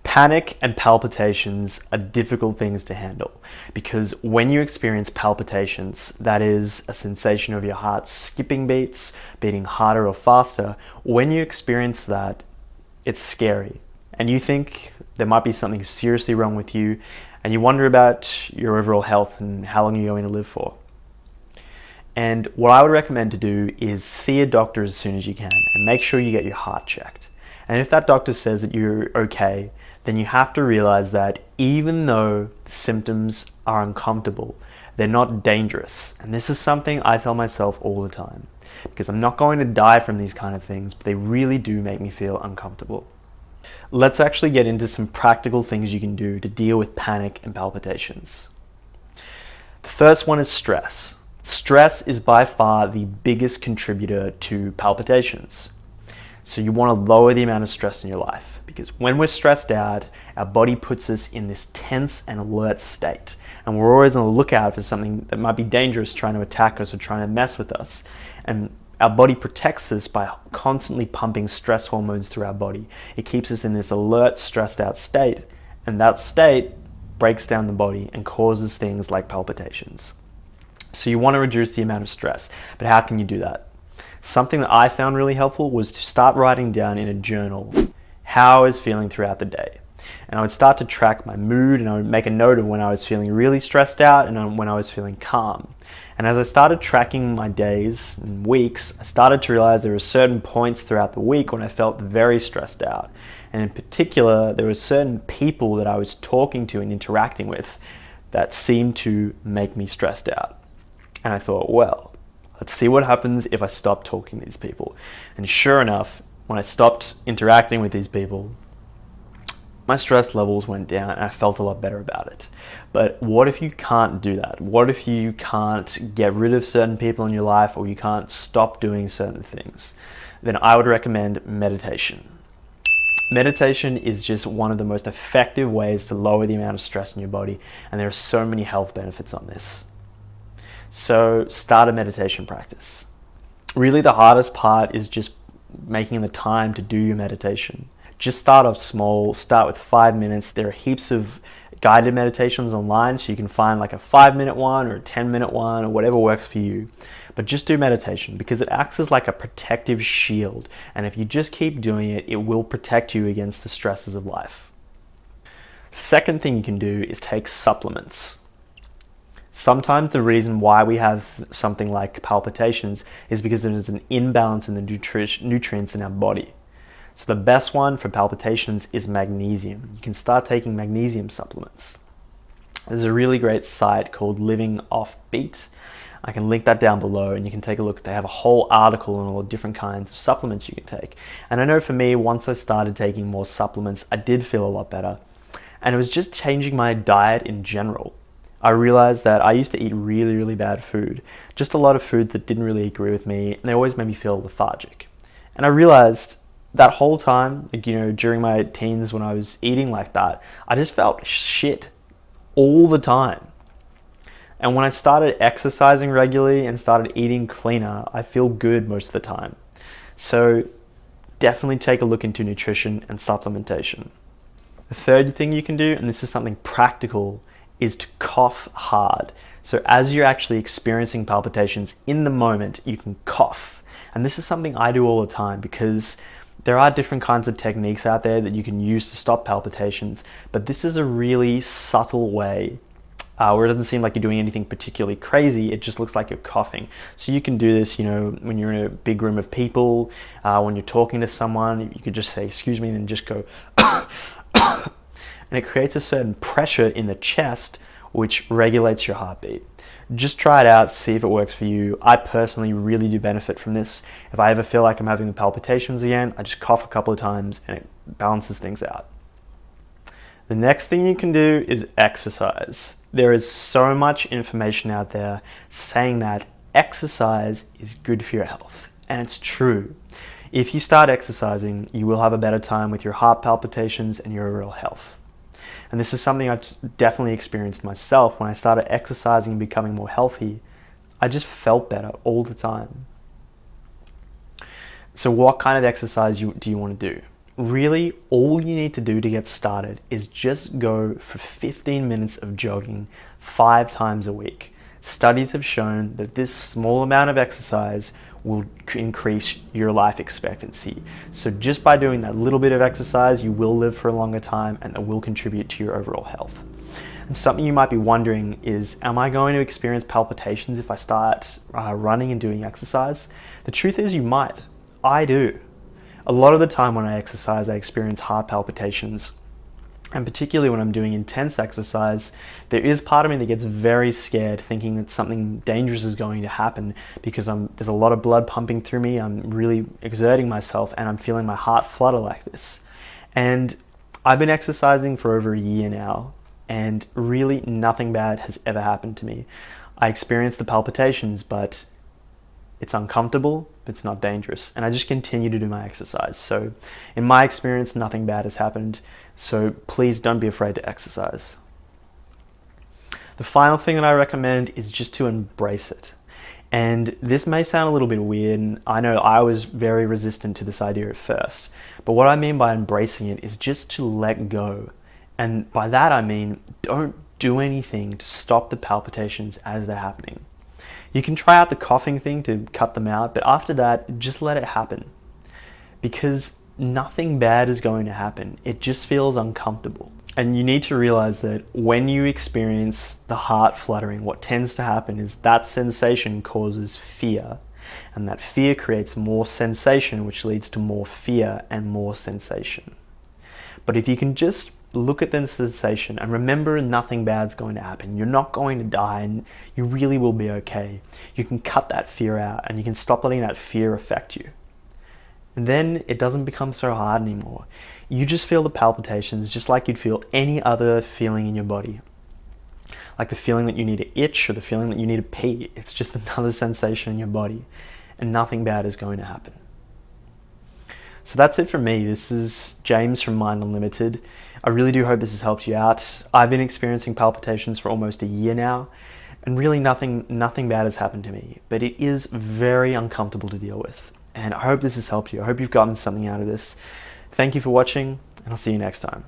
Panic and palpitations are difficult things to handle because when you experience palpitations, that is a sensation of your heart skipping beats, beating harder or faster, when you experience that, it's scary. And you think there might be something seriously wrong with you, and you wonder about your overall health and how long you're going to live for. And what I would recommend to do is see a doctor as soon as you can and make sure you get your heart checked. And if that doctor says that you're okay, then you have to realize that even though the symptoms are uncomfortable, they're not dangerous. And this is something I tell myself all the time, because I'm not going to die from these kind of things, but they really do make me feel uncomfortable. Let's actually get into some practical things you can do to deal with panic and palpitations. The first one is stress. Stress is by far the biggest contributor to palpitations. So you want to lower the amount of stress in your life, because when we're stressed out, our body puts us in this tense and alert state. And we're always on the lookout for something that might be dangerous trying to attack us or trying to mess with us. And our body protects us by constantly pumping stress hormones through our body. It keeps us in this alert, stressed out state. And that state breaks down the body and causes things like palpitations. So you want to reduce the amount of stress. But how can you do that? Something that I found really helpful was to start writing down in a journal how I was feeling throughout the day. And I would start to track my mood, and I would make a note of when I was feeling really stressed out and when I was feeling calm. And as I started tracking my days and weeks, I started to realize there were certain points throughout the week when I felt very stressed out. And in particular, there were certain people that I was talking to and interacting with that seemed to make me stressed out. And I thought, well, let's see what happens if I stop talking to these people. And sure enough, when I stopped interacting with these people, my stress levels went down and I felt a lot better about it. But what if you can't do that? What if you can't get rid of certain people in your life, or you can't stop doing certain things? Then I would recommend meditation. Meditation is just one of the most effective ways to lower the amount of stress in your body, and there are so many health benefits on this. So start a meditation practice. Really, the hardest part is just making the time to do your meditation. Just start off small, start with 5 minutes. There are heaps of guided meditations online, so you can find like a 5-minute one or a 10-minute one or whatever works for you. But just do meditation, because it acts as like a protective shield. And if you just keep doing it, it will protect you against the stresses of life. The second thing you can do is take supplements. Sometimes the reason why we have something like palpitations is because there is an imbalance in the nutrients in our body. So the best one for palpitations is magnesium. You can start taking magnesium supplements. There's a really great site called Living Off Beat. I can link that down below, and you can take a look. They have a whole article on all the different kinds of supplements you can take. And I know for me, once I started taking more supplements, I did feel a lot better. And it was just changing my diet in general. I realized that I used to eat really, really bad food. Just a lot of food that didn't really agree with me, and they always made me feel lethargic. And I realized that whole time, during my teens when I was eating like that, I just felt shit all the time. And when I started exercising regularly and started eating cleaner, I feel good most of the time. So definitely take a look into nutrition and supplementation. The third thing you can do, and this is something practical, is to cough hard. So as you're actually experiencing palpitations in the moment, you can cough. And this is something I do all the time, because there are different kinds of techniques out there that you can use to stop palpitations, but this is a really subtle way where it doesn't seem like you're doing anything particularly crazy. It just looks like you're coughing. So you can do this, when you're in a big room of people, when you're talking to someone, you could just say, excuse me, and then just go, and it creates a certain pressure in the chest, which regulates your heartbeat. Just try it out, see if it works for you. I personally really do benefit from this. If I ever feel like I'm having the palpitations again, I just cough a couple of times and it balances things out. The next thing you can do is exercise. There is so much information out there saying that exercise is good for your health, and it's true. If you start exercising, you will have a better time with your heart palpitations and your overall health. And this is something I've definitely experienced myself. When I started exercising and becoming more healthy, I just felt better all the time. So what kind of exercise do you want to do? Really, all you need to do to get started is just go for 15 minutes of jogging 5 times a week. Studies have shown that this small amount of exercise will increase your life expectancy. So just by doing that little bit of exercise, you will live for a longer time, and it will contribute to your overall health. And something you might be wondering is, am I going to experience palpitations if I start running and doing exercise? The truth is, you might. I do. A lot of the time when I exercise, I experience heart palpitations. And particularly when I'm doing intense exercise, there is part of me that gets very scared, thinking that something dangerous is going to happen because there's a lot of blood pumping through me, I'm really exerting myself, and I'm feeling my heart flutter like this. And I've been exercising for over a year now, and really nothing bad has ever happened to me. I experience the palpitations, but it's uncomfortable, but it's not dangerous. And I just continue to do my exercise. So in my experience, nothing bad has happened. So please don't be afraid to exercise. The final thing that I recommend is just to embrace it. And this may sound a little bit weird, and I know I was very resistant to this idea at first. But what I mean by embracing it is just to let go. And by that I mean, don't do anything to stop the palpitations as they're happening. You can try out the coughing thing to cut them out, but after that, just let it happen. Because nothing bad is going to happen. It just feels uncomfortable. And you need to realize that when you experience the heart fluttering, what tends to happen is that sensation causes fear. And that fear creates more sensation, which leads to more fear and more sensation. But if you can just look at the sensation and remember nothing bad's going to happen. You're not going to die, and you really will be okay. You can cut that fear out, and you can stop letting that fear affect you. And then it doesn't become so hard anymore. You just feel the palpitations just like you'd feel any other feeling in your body. Like the feeling that you need to itch or the feeling that you need to pee. It's just another sensation in your body, and nothing bad is going to happen. So that's it from me. This is James from Mind Unlimited. I really do hope this has helped you out. I've been experiencing palpitations for almost a year now, and really nothing bad has happened to me, but it is very uncomfortable to deal with. And I hope this has helped you. I hope you've gotten something out of this. Thank you for watching, and I'll see you next time.